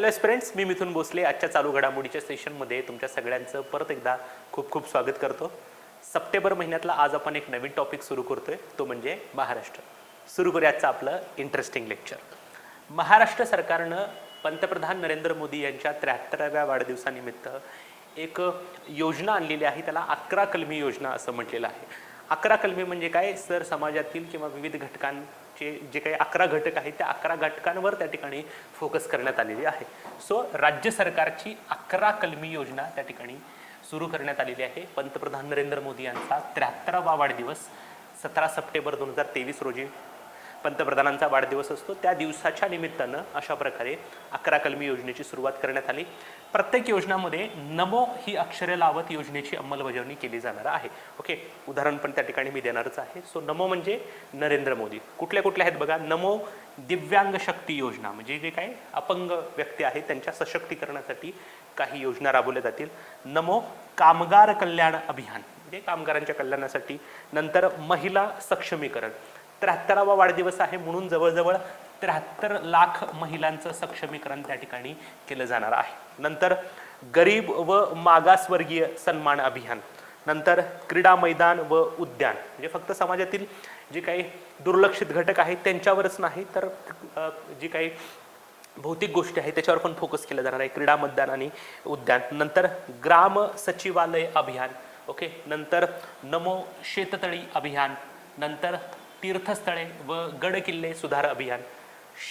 Hello friends, मी मिथुन भोसले आजच्या चालू घडामोडीच्या सेशनमध्ये तुमच्या सगळ्यांचं परत एकदा खूप खूप स्वागत करतो. सप्टेंबर महिन्यातला आज आपण एक नवीन टॉपिक सुरू करतोय, तो म्हणजे महाराष्ट्र. सुरू करूयाचं आपलं इंटरेस्टिंग लेक्चर. महाराष्ट्र सरकारनं पंतप्रधान नरेंद्र मोदी यांच्या 73व्या वाढदिवसानिमित्त एक योजना आणलेली आहे. त्याला 11 कलमी योजना असं म्हटलेलं आहे. 11 कलमी म्हणजे काय, सर समाजातील किंवा विविध घटकांचे जे काही 11 घटक आहेत त्या 11 घटकांवर त्या ठिकाणी फोकस करण्यात आलेली आहे. सो राज्य सरकारची 11 कलमी योजना त्या ठिकाणी सुरू करण्यात आलेली आहे. पंतप्रधान नरेंद्र मोदी यांचा 73वा वाढदिवस 17 सप्टेंबर 2023 रोजी पंतप्रधानांचा वाढदिवस असतो. त्या दिवसाच्या निमित्तानं अशा प्रकारे 11 कलमी योजनेची सुरुवात करण्यात आली. प्रत्येक योजनामध्ये नमो ही अक्षरे लावत योजनेची अंमलबजावणी केली जाणार आहे. ओके, उदाहरण पण त्या ठिकाणी मी देणारच आहे. सो नमो म्हणजे नरेंद्र मोदी. कुठल्या कुठल्या आहेत बघा. नमो दिव्यांग शक्ती योजना, म्हणजे जे काही अपंग व्यक्ती आहेत त्यांच्या सशक्तीकरणासाठी काही योजना राबवल्या जातील. नमो कामगार कल्याण अभियान, म्हणजे कामगारांच्या कल्याणासाठी. नंतर महिला सक्षमीकरण, 73वा वाढदिवस आहे म्हणून जवळजवळ 73 लाख महिलांचं सक्षमीकरण त्या ठिकाणी केलं जाणार आहे. नंतर गरीब व मागासवर्गीय सन्मान अभियान. नंतर क्रीडा मैदान व उद्यान, म्हणजे फक्त समाजातील जे काही दुर्लक्षित घटक आहेत त्यांच्यावरच नाही तर जी काही भौतिक गोष्टी आहेत त्याच्यावर पण फोकस केला जाणार आहे, क्रीडा मैदान आणि उद्यान. नंतर ग्राम सचिवालय अभियान. ओके, नंतर नमो शेततळी अभियान. नंतर तीर्थस्थळे व गड किल्ले सुधार अभियान,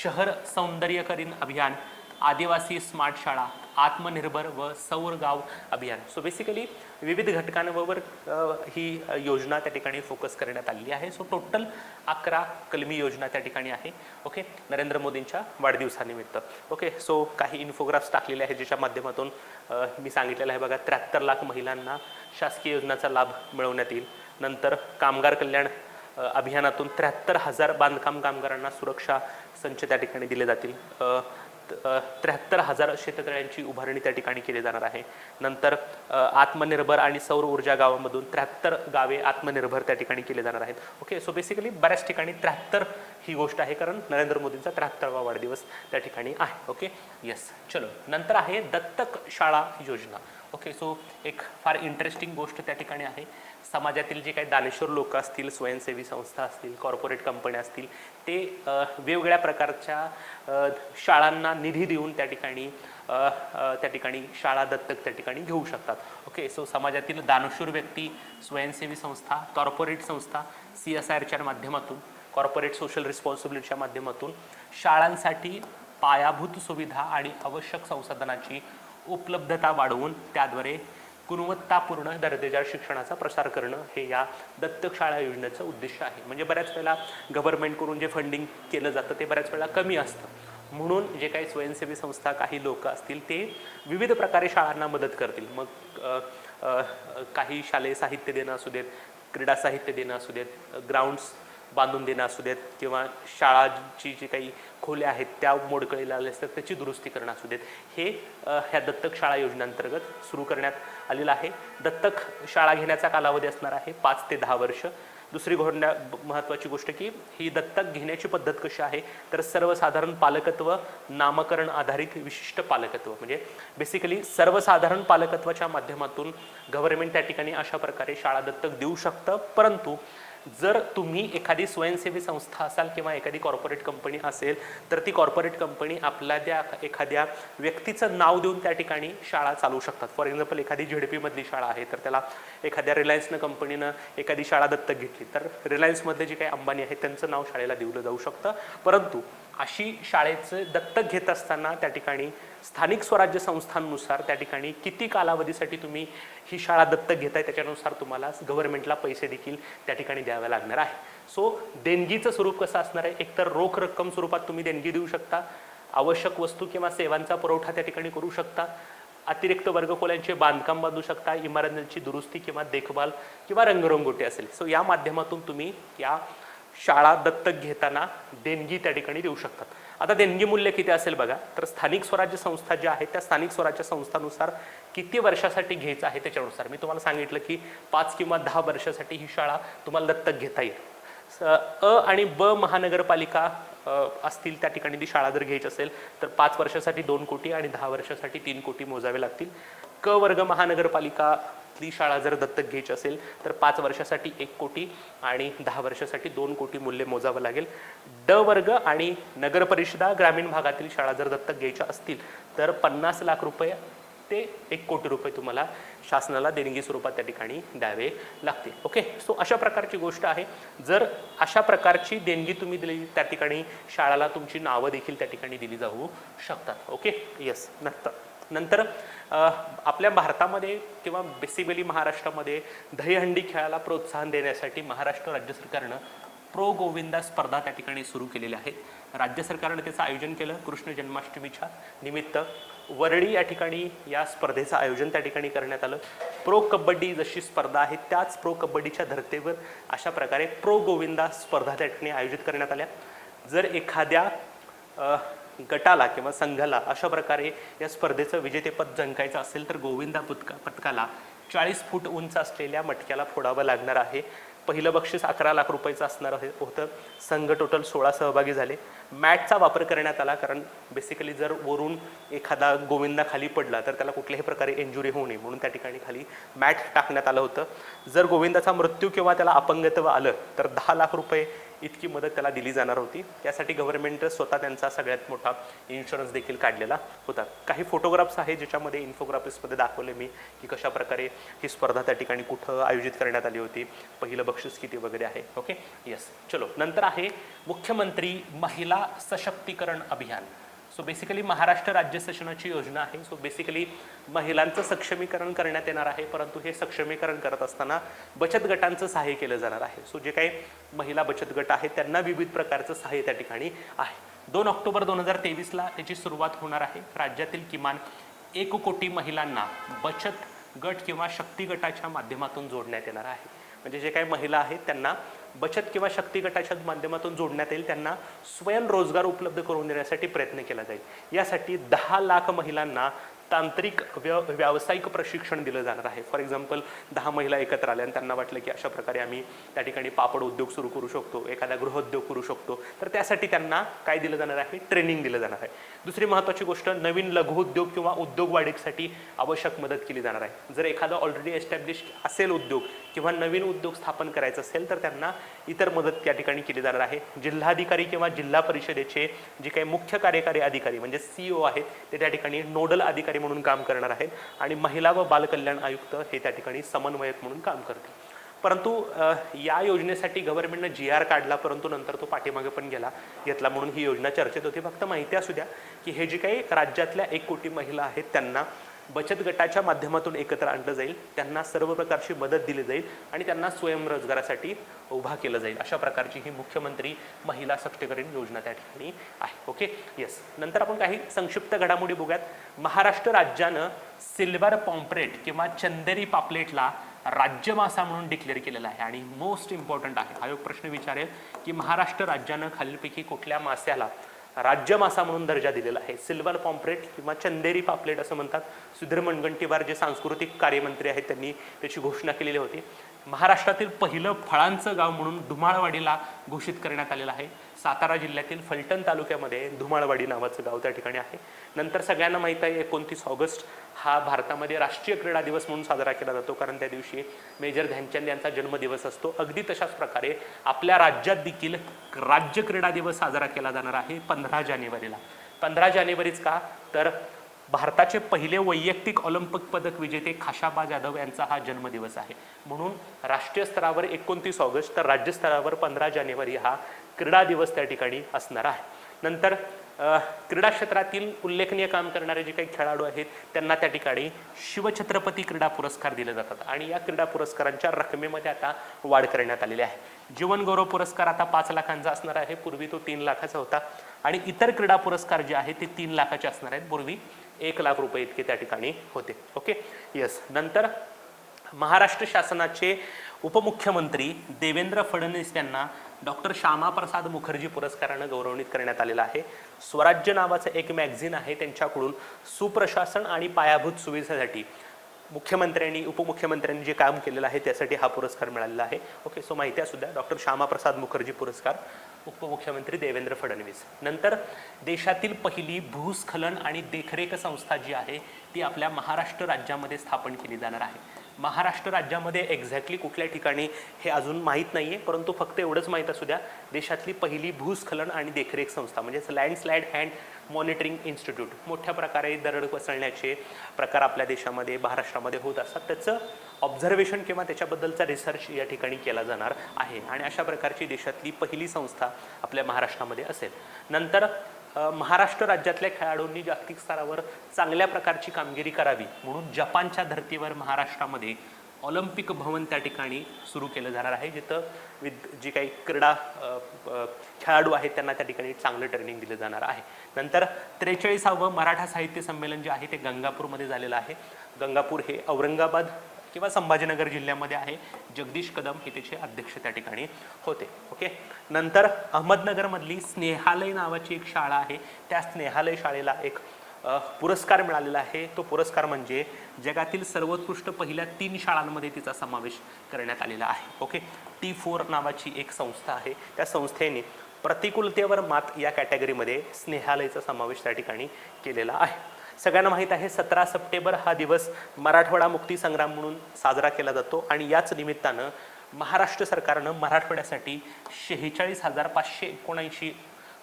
शहर सौंदर्यकरण अभियान, आदिवासी स्मार्ट शाळा, आत्मनिर्भर व सौर गाव अभियान. सो बेसिकली विविध घटकांवर ही योजना त्या ठिकाणी फोकस करण्यात आलेली आहे. सो टोटल 11 कलमी योजना त्या ठिकाणी आहे. ओके, नरेंद्र मोदींच्या वाढदिवसानिमित्त. ओके, सो काही इन्फोग्राफ्स टाकलेले आहेत ज्याच्या माध्यमातून मी सांगितलेलं आहे बघा, 73 लाख महिलांना शासकीय योजनाचा लाभ मिळवण्यात येईल. नंतर कामगार कल्याण अभियानातून 73,000 बांधकाम कामगारांना सुरक्षा संच त्या ठिकाणी दिले जातील. 73,000 शेततळ्यांची उभारणी त्या ठिकाणी केली जाणार आहे. नंतर आत्मनिर्भर आणि सौर ऊर्जा गावामधून 73 गावे आत्मनिर्भर त्या ठिकाणी केले जाणार आहेत. ओके, सो बेसिकली बऱ्याच ठिकाणी 73 ही गोष्ट आहे कारण नरेंद्र मोदींचा 73वा वाढदिवस त्या ठिकाणी आहे. ओके, येस, चलो. नंतर आहे दत्तक शाळा योजना. ओके, सो एक फार इंटरेस्टिंग गोष्ट त्या ठिकाणी आहे. समाजातील जे काही दानेश्वर लोक असतील, स्वयंसेवी संस्था असतील, कॉर्पोरेट कंपन्या असतील, ते वेगवेगळ्या प्रकारच्या शाळांना निधी देऊन त्या ठिकाणी शाळा दत्तक त्या ठिकाणी घेऊ शकतात. ओके, सो समाजातील दानशूर व्यक्ती, स्वयंसेवी संस्था, कॉर्पोरेट संस्था CSRच्या माध्यमातून, कॉर्पोरेट सोशल रिस्पॉन्सिबिलिटीच्या माध्यमातून शाळांसाठी पायाभूत सुविधा आणि आवश्यक संसाधनाची उपलब्धता वाढवून त्याद्वारे गुणवत्तापूर्ण दर्जेदार शिक्षणाचा प्रसार करणं हे या दत्तक शाळा योजनेचं उद्दिष्ट आहे. म्हणजे बऱ्याच वेळेला गव्हर्नमेंटकडून जे फंडिंग केलं जातं ते बऱ्याच वेळेला कमी असतं, म्हणून जे काही स्वयंसेवी संस्था, काही लोक असतील ते विविध प्रकारे शाळांना मदत करतील. मग काही शालेय साहित्य देणं असू देत, क्रीडा साहित्य देणं असू देत, ग्राउंड्स बांधून देणं असू देत, किंवा शाळाची जी काही खोल्या आहेत त्या मोडकळीला आले असतात त्याची दुरुस्ती करणं असू देत, हे ह्या दत्तक शाळा योजनेअंतर्गत सुरू करण्यात आलेलं आहे. दत्तक शाळा घेण्याचा कालावधी असणार आहे 5 ते 10 वर्ष. दुसरी महत्त्वाची गोष्ट की ही दत्तक घेण्याची पद्धत कशी आहे तर सर्वसाधारण पालकत्व, नामकरण आधारित विशिष्ट पालकत्व, म्हणजे बेसिकली सर्वसाधारण पालकत्वाच्या माध्यमातून गव्हर्नमेंट त्या ठिकाणी अशा प्रकारे शाळा दत्तक देऊ शकतं. परंतु जर तुम्ही एखादी स्वयंसेवी संस्था असाल किंवा एखादी कॉर्पोरेट कंपनी असेल तर ती कॉर्पोरेट कंपनी आपल्या एखाद्या व्यक्तीचं नाव देऊन त्या ठिकाणी शाळा चालवू शकतात. फॉर एक्झाम्पल एखादी ZDP मधली शाळा आहे तर त्याला एखाद्या रिलायन्सनं कंपनीनं एखादी शाळा दत्तक घेतली तर रिलायन्समधले जे काही अंबानी आहेत त्यांचं नाव शाळेला दिलं जाऊ शकतं. परंतु अशी शाळेचं दत्तक घेत असताना त्या ठिकाणी स्थानिक स्वराज्य संस्थांनुसार त्या ठिकाणी किती कालावधीसाठी तुम्ही ही शाळा दत्तक घेताय त्याच्यानुसार तुम्हाला गव्हर्नमेंटला पैसे देखील त्या ठिकाणी द्यावे लागणार आहे. सो देणगीचं स्वरूप कसं असणार आहे, एकतर रोख रक्कम स्वरूपात तुम्ही देणगी देऊ शकता, आवश्यक वस्तू किंवा सेवांचा पुरवठा त्या ठिकाणी करू शकता, अतिरिक्त वर्गखोल्यांचे बांधकाम बांधू शकता, इमारतींची दुरुस्ती किंवा देखभाल किंवा रंगरंगोटी असेल. सो या माध्यमातून तुम्ही या शाळा दत्तक घेताना देणगी त्या ठिकाणी देऊ शकतात. आता देणगी मूल्य किती असेल बघा, तर स्थानिक स्वराज्य संस्था ज्या आहेत त्या स्थानिक स्वराज्य संस्थानुसार किती वर्षासाठी घ्यायचं आहे त्याच्यानुसार मी तुम्हाला सांगितलं की 5 किंवा 10 वर्षासाठी ही शाळा तुम्हाला दत्तक घेता येईल. अ आणि ब महानगरपालिका असतील त्या ठिकाणी ती शाळा जर घ्यायची असेल तर 5 वर्षासाठी 2 कोटी आणि 10 वर्षासाठी 3 कोटी मोजावे लागतील. क वर्ग महानगरपालिकातली शाळा जर दत्तक घ्यायची असेल तर 5 वर्षासाठी 1 कोटी आणि 10 वर्षासाठी 2 कोटी मूल्य मोजावं लागेल. ड वर्ग आणि नगरपरिषदा ग्रामीण भागातील शाळा जर दत्तक घ्यायच्या असतील तर 50 लाख रुपये ते 1 कोटी रुपये तुम्हाला शासनाला देणगी स्वरूपात त्या ठिकाणी द्यावे लागतील. ओके, सो अशा प्रकारची गोष्ट आहे. जर अशा प्रकारची देणगी तुम्ही दिली त्या ठिकाणी शाळाला तुमची नावं देखील त्या ठिकाणी दिली जाऊ शकतात. Okay, yes. नंतर आपल्या भारतामध्ये किंवा बेसिकली महाराष्ट्रामध्ये दहीहंडी खेळाला प्रोत्साहन देण्यासाठी महाराष्ट्र राज्य सरकारनं प्रो गोविंदा स्पर्धा त्या ठिकाणी सुरू केलेल्या आहेत. राज्य सरकारनं त्याचं आयोजन केलं कृष्ण जन्माष्टमीच्या निमित्त. वरळी या ठिकाणी या स्पर्धेचं आयोजन त्या ठिकाणी करण्यात आलं. प्रो कबड्डी जशी स्पर्धा आहे त्याच प्रो कबड्डीच्या धर्तेवर अशा प्रकारे प्रो गोविंदा स्पर्धा त्या ठिकाणी आयोजित करण्यात आल्या. जर एखाद्या गटाला किंवा संघाला अशा प्रकारे या स्पर्धेचं विजेतेपद जिंकायचं असेल तर गोविंदा पथकाला 40 फूट उंच असलेल्या मटक्याला फोडावं लागणार आहे. पहिलं बक्षीस 11 लाख रुपयाचं असणार होतं. संघ टोटल 16 सहभागी झाले. मॅटचा वापर करण्यात आला कारण बेसिकली जर वरून एखादा गोविंदा खाली पडला तर त्याला कुठल्याही प्रकारे इंजुरी होऊ नये म्हणून त्या ठिकाणी खाली मॅट टाकण्यात आलं होतं. जर गोविंदाचा मृत्यू किंवा त्याला अपंगत्व आलं तर 10 लाख रुपये इतकी मदत त्याला दिली जाणार होती. यासाठी गव्हर्नमेंट स्वतः त्यांचा सगळ्यात मोठा इन्शुरन्स देखील काढलेला होता. काही फोटोग्राफ्स आहे ज्याच्यामध्ये इन्फोग्राफिक्समध्ये दाखवले मी की कशा प्रकारे ही स्पर्धा त्या ठिकाणी कुठं आयोजित करण्यात आली होती, पहिलं बक्षीस किती वगैरे आहे. Okay, yes. चलो, नंतर आहे मुख्यमंत्री महिला सशक्तीकरण अभियान. सो बेसिकली महाराष्ट्र राज्य शासनाची योजना आहे. सो बेसिकली महिलांचं सक्षमीकरण करण्यात येणार आहे, परंतु हे सक्षमीकरण करत असताना बचत गटांचं सहाय्य केलं जाणार आहे. सो जे काही महिला बचत गट आहेत त्यांना विविध प्रकारचं सहाय्य त्या ठिकाणी आहे. 2 ऑक्टोबर 2023ला त्याची सुरुवात होणार आहे. राज्यातील किमान 1 कोटी महिलांना बचत गट किंवा शक्ती गटाच्या माध्यमातून जोडण्यात येणार आहे. म्हणजे जे काही महिला आहेत त्यांना बचत किंवा शक्ती गटाच्या माध्यमातून जोडण्यात येईल. त्यांना स्वयंरोजगार उपलब्ध करून देण्यासाठी प्रयत्न केला जाईल. यासाठी 10 लाख महिलांना तांत्रिक व्यावसायिक प्रशिक्षण दिलं जाणार आहे. फॉर एक्झाम्पल 10 महिला एकत्र आल्या आणि त्यांना वाटलं की अशा प्रकारे आम्ही त्या ठिकाणी पापड उद्योग सुरू करू शकतो, एखादा गृहोद्योग करू शकतो, तर त्यासाठी त्यांना काय दिलं जाणार आहे, ट्रेनिंग दिलं जाणार आहे. दुसरी महत्त्वाची गोष्ट, नवीन लघुउद्योग किंवा उद्योग वाढीसाठी आवश्यक मदत केली जाणार आहे. जर एखादा ऑलरेडी एस्टॅब्लिश्ड असेल उद्योग किंवा नवीन उद्योग स्थापन करायचं असेल तर त्यांना इतर मदत त्या ठिकाणी केली जाणार आहे. जिल्हाधिकारी किंवा जिल्हा परिषदेचे जे काही मुख्य कार्यकारी अधिकारी म्हणजे CEO आहेत ते त्या ठिकाणी नोडल अधिकारी म्हणून काम करणार आहेत आणि महिला व बालकल्याण आयुक्त हे त्या ठिकाणी समन्वयक म्हणून काम करतील. परंतु या योजनेसाठी गव्हर्नमेंटने GR काढला, परंतु नंतर तो पाठीमागे पण घेतला म्हणून ही योजना चर्चेत होती. फक्त माहिती असू द्या की हे जे काही राज्यातल्या 1 कोटी महिला आहेत त्यांना बचत गटाच्या माध्यमातून एकत्र आणलं जाईल, त्यांना सर्व प्रकारची मदत दिली जाईल आणि त्यांना स्वयंरोजगारासाठी उभा केलं जाईल. अशा प्रकारची ही मुख्यमंत्री महिला सक्षमीकरण योजना त्या ठिकाणी आहे. Okay, yes. नंतर आपण काही संक्षिप्त घडामोडी बघूयात. महाराष्ट्र राज्यानं सिल्वर पॉम्प्रेट किंवा चंदेरी पापलेटला राज्य मासा म्हणून डिक्लेअर केलेला आहे. आणि मोस्ट इम्पॉर्टंट आहे, आयोग प्रश्न विचारेल की महाराष्ट्र राज्यानं खालीलपैकी कुठल्या मास्याला राज्य मासा म्हणून दर्जा दिलेला आहे. सिल्वर पॉम्प्रेट किंवा चंदेरी पापलेट असं म्हणतात. सुधीर मुनगंटीवार जे सांस्कृतिक कार्यमंत्री आहेत त्यांनी त्याची घोषणा केलेली होती. महाराष्ट्रातील पहिलं फळांचं गाव म्हणून धुमाळवाडीला घोषित करण्यात आलेलं आहे. सातारा जिल्ह्यातील फलटण तालुक्यामध्ये धुमाळवाडी नावाचं गाव त्या ठिकाणी आहे. नंतर सगळ्यांना माहीत आहे 29 ऑगस्ट हा भारतामध्ये राष्ट्रीय क्रीडा दिवस म्हणून साजरा केला जातो, कारण त्या दिवशी मेजर ध्यानचंद यांचा जन्मदिवस असतो. अगदी तशाच प्रकारे आपल्या राज्यात देखील राज्य क्रीडा दिवस साजरा केला जाणार आहे 15 जानेवारीला. 15 जानेवारीच का, तर भारताचे पहिले वैयक्तिक ऑलिम्पिक पदक विजेते खाशाबा जाधव यांचा हा जन्मदिवस आहे. म्हणून राष्ट्रीय स्तरावर 29 ऑगस्ट तर राज्य स्तरावर 15 जानेवारी हा क्रीडा दिवस त्या ठिकाणी असणार आहे. नंतर क्रीडा क्षेत्रातील उल्लेखनीय काम करणारे जे काही खेळाडू आहेत त्यांना त्या ठिकाणी शिवछत्रपती क्रीडा पुरस्कार दिले जातात आणि या क्रीडा पुरस्कारांच्या रकमेमध्ये आता वाढ करण्यात आलेली आहे. जीवन गौरव पुरस्कार आता 5 लाखांचा असणार आहे, पूर्वी तो 3 लाखाचा होता. आणि इतर क्रीडा पुरस्कार जे आहेत ते 3 लाखाचे असणार आहेत, पूर्वी 1 लाख रुपये इतके त्या ठिकाणी होते. Okay, yes. नंतर महाराष्ट्र शासनाचे उपमुख्यमंत्री देवेंद्र फडणवीस यांना डॉक्टर श्यामाप्रसाद मुखर्जी पुरस्कारानं गौरवणीत करण्यात आलेला आहे. स्वराज्य नावाचं एक मॅगझिन आहे त्यांच्याकडून सुप्रशासन आणि पायाभूत सुविधेसाठी मुख्यमंत्र्यांनी उपमुख्यमंत्र्यांनी जे काम केलेलं आहे त्यासाठी हा पुरस्कार मिळालेला आहे. ओके, सो माहिती असू द्या, डॉक्टर श्यामाप्रसाद मुखर्जी पुरस्कार, उपमुख्यमंत्री देवेंद्र फडणवीस. नंतर देशातील पहिली भूस्खलन आणि देखरेख संस्था जी आहे ती आपल्या महाराष्ट्र राज्यामध्ये स्थापन केली जाणार आहे. महाराष्ट्र राज्यामध्ये एक्झॅक्टली कुठल्या ठिकाणी हे अजून माहीत नाही आहे, परंतु फक्त एवढंच माहीत असू द्या, देशातली पहिली भूस्खलन आणि देखरेख संस्था म्हणजेच लँडस्लाईड अँड मॉनिटरिंग इन्स्टिट्यूट. मोठ्या प्रकारे दरड कोसळण्याचे प्रकार आपल्या देशामध्ये महाराष्ट्रामध्ये होत असतात, त्याचं ऑब्झर्वेशन किंवा त्याच्याबद्दलचा रिसर्च या ठिकाणी केला जाणार आहे आणि अशा प्रकारची देशातली पहिली संस्था आपल्या महाराष्ट्रामध्ये असेल. नंतर महाराष्ट्र राज्यातल्या खेळाडूंनी जागतिक स्तरावर चांगल्या प्रकारची कामगिरी करावी म्हणून जपानच्या धर्तीवर महाराष्ट्रामध्ये ऑलिम्पिक भवन त्या ठिकाणी सुरू केलं जाणार आहे, जिथं जी काही क्रीडा खेळाडू आहेत त्यांना त्या ठिकाणी चांगलं ट्रेनिंग दिलं जाणार आहे. नंतर 43वे मराठा साहित्य संमेलन जे आहे ते गंगापूरमध्ये झालेलं आहे. गंगापूर हे औरंगाबाद किंवा संभाजीनगर जिल्ह्यामध्ये आहे. जगदीश कदम हे त्याचे अध्यक्ष त्या ठिकाणी होते. ओके, नंतर अहमदनगरमधली स्नेहालय नावाची एक शाळा आहे, त्या स्नेहालय शाळेला एक पुरस्कार मिळालेला आहे. तो पुरस्कार म्हणजे जगातील सर्वोत्कृष्ट पहिल्या 3 शाळांमध्ये तिचा समावेश करण्यात आलेला आहे. ओके, T4 नावाची एक संस्था आहे, त्या संस्थेने प्रतिकूलतेवर मात या कॅटेगरीमध्ये स्नेहालयचा समावेश त्या ठिकाणी केलेला आहे. सगळ्यांना माहीत आहे 17 सप्टेंबर हा दिवस मराठवाडा मुक्ती संग्राम म्हणून साजरा केला जातो आणि याच निमित्तानं महाराष्ट्र सरकारनं मराठवाड्यासाठी 46,579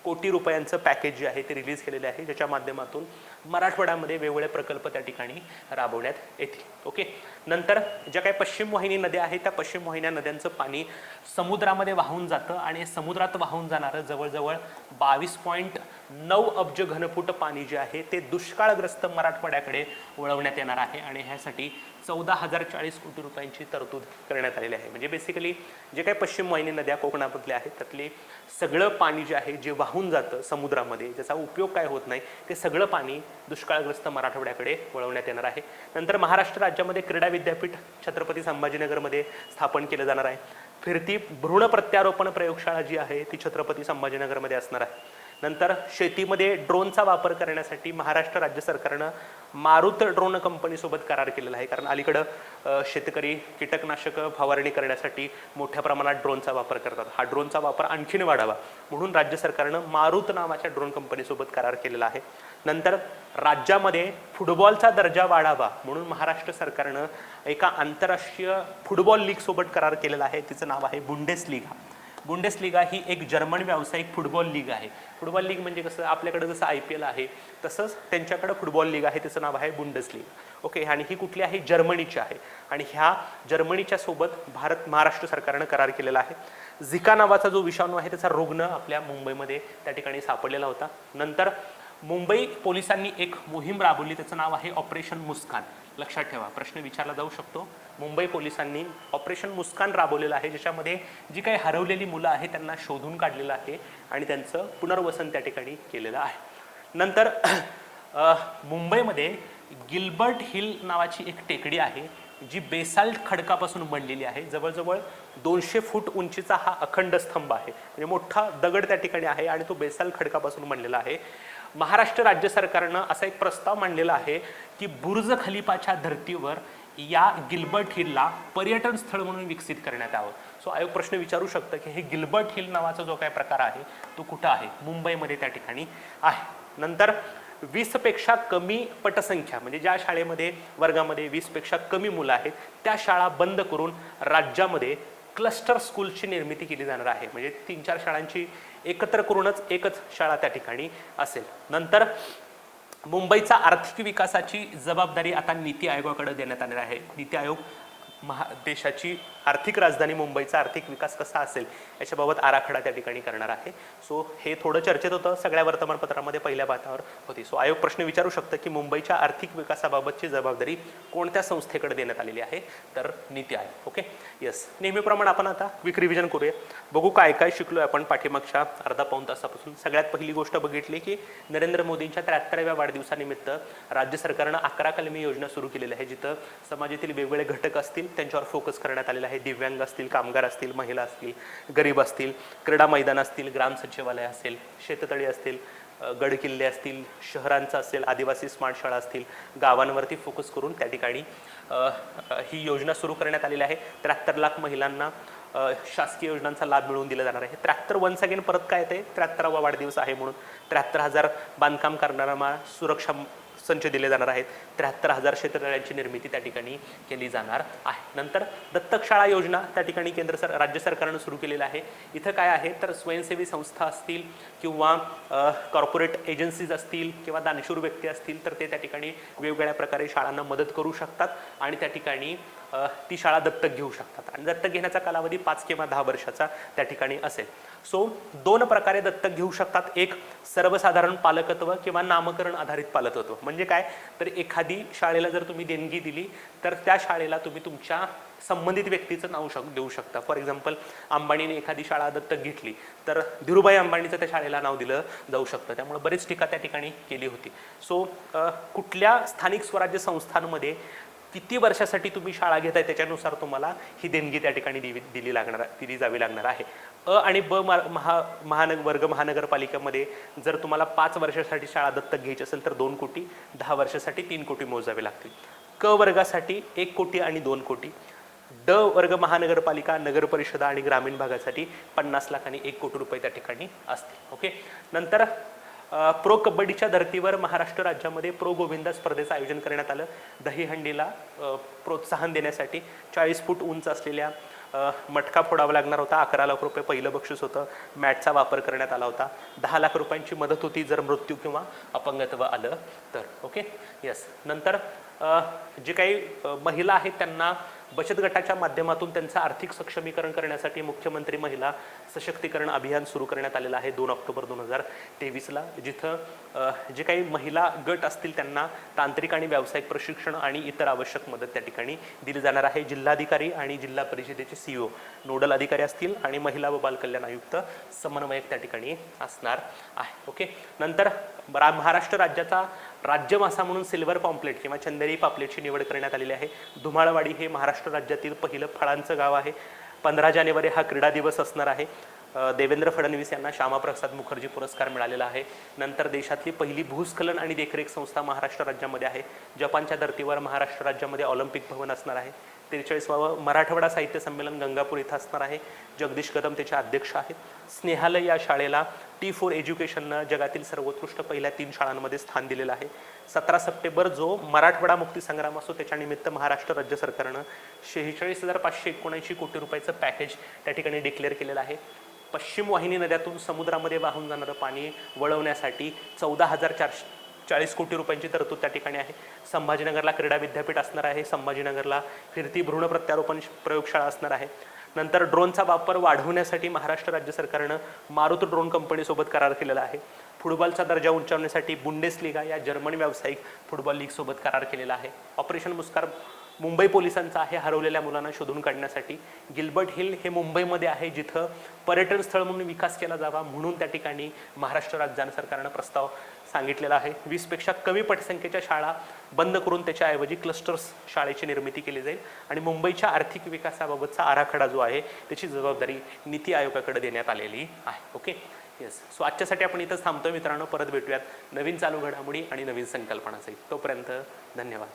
कोटी रुपयांचं पॅकेज जे आहे ते रिलीज केलेले आहे, ज्याच्या माध्यमातून मराठवाड्यामध्ये वेगवेगळे प्रकल्प त्या ठिकाणी राबवण्यात येतील. ओके, नंतर ज्या काही पश्चिम वाहिनी नद्या आहेत त्या पश्चिम वाहिन्या नद्यांचं पाणी समुद्रामध्ये वाहून जातं आणि समुद्रात वाहून जाणारं जवळजवळ 22.9 अब्ज घनफूट पाणी जे आहे ते दुष्काळग्रस्त मराठवाड्याकडे वळवण्यात येणार आहे आणि ह्यासाठी 14,040 कोटी रुपयांची तरतूद करण्यात आलेली आहे. म्हणजे बेसिकली जे काही पश्चिम वाहिनी नद्या कोकणामधल्या आहेत त्यातले सगळं पाणी जे आहे जे वाहून जातं समुद्रामध्ये, ज्याचा उपयोग काय होत नाही, ते सगळं पाणी दुष्काळग्रस्त मराठवाड्याकडे वळवण्यात येणार आहे. नंतर महाराष्ट्र राज्यामध्ये क्रीडा विद्यापीठ छत्रपती संभाजीनगरमध्ये स्थापन केलं जाणार आहे. फिरती भ्रूण प्रत्यारोपण प्रयोगशाळा जी आहे ती छत्रपती संभाजीनगरमध्ये असणार आहे. नंतर शेतीमध्ये ड्रोनचा वापर करण्यासाठी महाराष्ट्र राज्य सरकारनं मारुत ड्रोन कंपनीसोबत करार केलेला आहे, कारण अलीकडं शेतकरी कीटकनाशक फवारणी करण्यासाठी मोठ्या प्रमाणात ड्रोनचा वापर करतात. हा ड्रोनचा वापर आणखीन वाढावा म्हणून राज्य सरकारनं मारुत नावाच्या ड्रोन कंपनीसोबत करार केलेला आहे. नंतर राज्यामध्ये फुटबॉलचा दर्जा वाढावा म्हणून महाराष्ट्र सरकारनं एका आंतरराष्ट्रीय फुटबॉल लीगसोबत करार केलेला आहे, तिचं नाव आहे बुंडेसलीगा. बुंडेसलीगा ही एक जर्मन व्यावसायिक फुटबॉल लीग आहे. फुटबॉल लीग म्हणजे कसं आपल्याकडे जसं IPL आहे तसंच त्यांच्याकडे फुटबॉल लीग आहे, तिचं नाव आहे बुंडेसलीगा. ओके, आणि ही कुठली आहे, जर्मनीची आहे आणि ह्या जर्मनीच्या सोबत महाराष्ट्र सरकारनं करार केलेला आहे. झिका नावाचा जो विषाणू आहे त्याचा रुग्ण आपल्या मुंबईमध्ये त्या ठिकाणी सापडलेला होता. नंतर मुंबई पोलिसांनी एक मोहीम राबवली, त्याचं नाव आहे ऑपरेशन मुस्कान. लक्षात ठेवा, प्रश्न विचारला जाऊ शकतो. मुंबई पोलिसांनी ऑपरेशन मुस्कान राबवलेलं आहे, ज्याच्यामध्ये जी काही हरवलेली मुलं आहेत त्यांना शोधून काढलेलं आहे आणि त्यांचं पुनर्वसन त्या ठिकाणी केलेलं आहे. नंतर मुंबईमध्ये गिल्बर्ट हिल नावाची एक टेकडी आहे जी बेसाल्ट खडकापासून बनलेली आहे. जवळजवळ 200 फूट उंचीचा हा अखंड स्तंभ आहे, म्हणजे मोठा दगड त्या ठिकाणी आहे आणि तो बेसाल्ट खडकापासून बनलेला आहे. महाराष्ट्र राज्य सरकारनं असा एक प्रस्ताव मांडलेला आहे की बुर्ज खलिफाच्या धर्तीवर या गिल्बर्ट हिलला पर्यटन स्थळ म्हणून विकसित करण्यात यावं. सो आयोग प्रश्न विचारू शकतं की हे गिल्बर्ट हिल नावाचा जो काही प्रकार आहे तो कुठं आहे, मुंबईमध्ये त्या ठिकाणी आहे. नंतर 20 पेक्षा कमी पटसंख्या म्हणजे ज्या शाळेमध्ये वर्गामध्ये 20 पेक्षा कमी मुलं आहेत त्या शाळा बंद करून राज्यामध्ये क्लस्टर स्कूलची निर्मिती केली जाणार आहे. म्हणजे 3-4 शाळांची एकत्र करूनच एकच शाळा त्या ठिकाणी असेल. नंतर मुंबईचा आर्थिक विकासाची जबाबदारी आता नीती आयोगाकडे देण्यात आली आहे. नीती आयोग देशाची आर्थिक राजधानी मुंबईचा आर्थिक विकास कसा असेल याच्याबाबत आराखडा त्या ठिकाणी करणार आहे. सो हे थोडं चर्चेत होतं, सगळ्या वर्तमानपत्रामध्ये पहिल्या पातावर होती. सो आयोग प्रश्न विचारू शकतं की मुंबईच्या आर्थिक विकासाबाबतची जबाबदारी कोणत्या संस्थेकडे देण्यात आलेली आहे, तर नीती आयोग. Okay, yes. नेहमीप्रमाणे आपण आता क्विक रिव्हिजन करूया, बघू काय काय शिकलोय आपण पाठीमागच्या अर्धा पाऊण तासापासून. सगळ्यात पहिली गोष्ट बघितली की नरेंद्र मोदींच्या 73व्या वाढदिवसानिमित्त राज्य सरकारनं 11 कलमी योजना सुरू केलेल्या आहे, जिथं समाजातील वेगवेगळे घटक असतील त्यांच्यावर फोकस करण्यात आलेला आहे. दिव्यांग असतील, कामगार असतील, महिला असतील, गरीब असतील, क्रीडा मैदान असतील, ग्राम सचिवालय असेल, शेततळी असतील, गड किल्ले असतील, शहरांचं असेल, आदिवासी स्मार्ट शाळा असतील, गावांवरती फोकस करून त्या ठिकाणी ही योजना सुरू करण्यात आलेली आहे. 73 लाख महिलांना शासकीय योजनांचा लाभ मिळवून दिला जाणार आहे. 73 वन्स अगेन परत काय येते, 73वा वाढदिवस आहे म्हणून 73,000 बांधकाम करणाऱ्यांना सुरक्षा संच दिले जाणार आहेत. 73,000 शेततळ्यांची निर्मिती त्या ठिकाणी केली जाणार आहे. नंतर दत्तक शाळा योजना त्या ठिकाणी राज्य सरकारनं सुरू केलेलं आहे. इथं काय आहे तर स्वयंसेवी संस्था असतील किंवा कॉर्पोरेट एजन्सीज असतील किंवा दानशूर व्यक्ती असतील तर ते त्या ठिकाणी वेगवेगळ्या प्रकारे शाळांना मदत करू शकतात आणि त्या ठिकाणी ती शाळा दत्तक घेऊ शकतात आणि दत्तक घेण्याचा कालावधी 5 किंवा 10 वर्षाचा त्या ठिकाणी असेल. सो 2 प्रकारे दत्तक घेऊ शकतात. एक सर्वसाधारण पालकत्व किंवा नामकरण आधारित पालकत्व. म्हणजे काय तर एखादी शाळेला जर तुम्ही देणगी दिली तर त्या शाळेला तुम्ही तुमच्या संबंधित व्यक्तीचं नाव देऊ शकता. फॉर एक्झाम्पल अंबानीने एखादी शाळा दत्तक घेतली तर धीरूभाई अंबानीचं त्या शाळेला नाव दिलं जाऊ शकतं. त्यामुळे बरीच टीका त्या ठिकाणी केली होती. सो कुठल्या स्थानिक स्वराज्य संस्थांमध्ये किती वर्षासाठी तुम्ही शाळा घेताय त्याच्यानुसार तुम्हाला ही देणगी त्या ठिकाणी दिली जावी लागणार आहे. आणि वर्ग महानगरपालिकेमध्ये जर तुम्हाला 5 वर्षासाठी शाळा दत्तक घ्यायची असेल तर 2 कोटी, 10 वर्षासाठी 3 कोटी मोजावे लागतील. क वर्गासाठी 1 कोटी आणि 2 कोटी. ड वर्ग महानगरपालिका, नगर परिषदा आणि ग्रामीण भागासाठी 50 लाख आणि 1 कोटी रुपये त्या ठिकाणी असतील. ओके. नंतर प्रो कबड्डीच्या धर्तीवर महाराष्ट्र राज्यामध्ये प्रो गोविंदा स्पर्धेचं आयोजन करण्यात आलं. दहीहंडीला प्रोत्साहन देण्यासाठी 40 फूट उंच असलेल्या मटका फोडावा लागणार होता. 11 लाख रुपये पहिलं बक्षीस होतं. मॅटचा वापर करण्यात आला होता. 10 लाख रुपयांची मदत होती जर मृत्यू किंवा अपंगत्व आलं तर. ओके. यस. नंतर जे काही महिला आहेत त्यांना बचत गटाच्या माध्यमातून त्यांचं आर्थिक सक्षमीकरण करण्यासाठी मुख्यमंत्री महिला सशक्तीकरण अभियान सुरू करण्यात आलेलं आहे 2 ऑक्टोबर 2023ला. जिथं जे काही महिला गट असतील त्यांना तांत्रिक आणि व्यावसायिक प्रशिक्षण आणि इतर आवश्यक मदत त्या ठिकाणी दिली जाणार आहे. जिल्हाधिकारी आणि जिल्हा परिषदेचे CEO नोडल अधिकारी असतील आणि महिला व बालकल्याण आयुक्त समन्वयक त्या ठिकाणी असणार आहे. ओके. नंतर महाराष्ट्र राज्याचा राज्यमासा म्हणून सिल्वर पॉम्पलेट किंवा चंदेरी पापलेटची निवड करण्यात आलेली आहे. धुमाळवाडी हे महाराष्ट्र राज्यातील पहिलं फळांचं गाव आहे. 15 जानेवारी हा क्रीडा दिवस असणार आहे. देवेंद्र फडणवीस यांना श्यामाप्रसाद मुखर्जी पुरस्कार मिळालेला आहे. नंतर देशातली पहिली भूस्खलन आणि देखरेख संस्था महाराष्ट्र राज्यामध्ये आहे. जपानच्या धर्तीवर महाराष्ट्र राज्यामध्ये ऑलिम्पिक भवन असणार आहे. 43वावं मराठवाडा साहित्य संमेलन गंगापूर इथं असणार आहे. जगदीश कदम त्याचे अध्यक्ष आहेत. स्नेहालय या शाळेला T4 एज्युकेशननं जगातील सर्वोत्कृष्ट पहिल्या 3 शाळांमध्ये स्थान दिलेलं आहे. 17 सप्टेंबर जो मराठवाडा मुक्ती संग्राम असतो त्याच्यानिमित्त महाराष्ट्र राज्य सरकारनं 46,579 कोटी रुपयाचं पॅकेज त्या ठिकाणी डिक्लेअर केलेलं आहे. पश्चिम वाहिनी नद्यातून समुद्रामध्ये वाहून जाणारं पाणी वळवण्यासाठी 14,440 कोटी रुपयांची तरतूद त्या ठिकाणी आहे. संभाजीनगरला क्रीडा विद्यापीठ असणार आहे. संभाजीनगरला फिरती भ्रूण प्रत्यारोपण प्रयोगशाळा असणार आहे. नंतर ड्रोनचा वापर वाढवण्यासाठी महाराष्ट्र राज्य सरकारनं मारुत ड्रोन कंपनीसोबत करार केलेला आहे. फुटबॉलचा दर्जा उंचावण्यासाठी बुंडेसलिगा या जर्मन व्यावसायिक फुटबॉल लीगसोबत करार केलेला आहे. ऑपरेशन मुस्कार मुंबई पोलिसांचा आहे हरवलेल्या मुलांना शोधून काढण्यासाठी. गिल्बर्ट हिल हे मुंबईमध्ये आहे जिथं पर्यटन स्थळ म्हणून विकास केला जावा म्हणून त्या ठिकाणी महाराष्ट्र राज्य सरकारनं प्रस्ताव सांगितलेला आहे. 20पेक्षा कमी पटसंख्येच्या शाळा बंद करून त्याच्याऐवजी क्लस्टर्स शाळेची निर्मिती केली जाईल आणि मुंबईच्या आर्थिक विकासाबाबतचा आराखडा जो आहे त्याची जबाबदारी नीती आयोगाकडे देण्यात आलेली आहे. ओके. येस. सो आजच्यासाठी आपण इथंच थांबतोय मित्रांनो. परत भेटूयात नवीन चालू घडामोडी आणि नवीन संकल्पनासहित. तोपर्यंत धन्यवाद.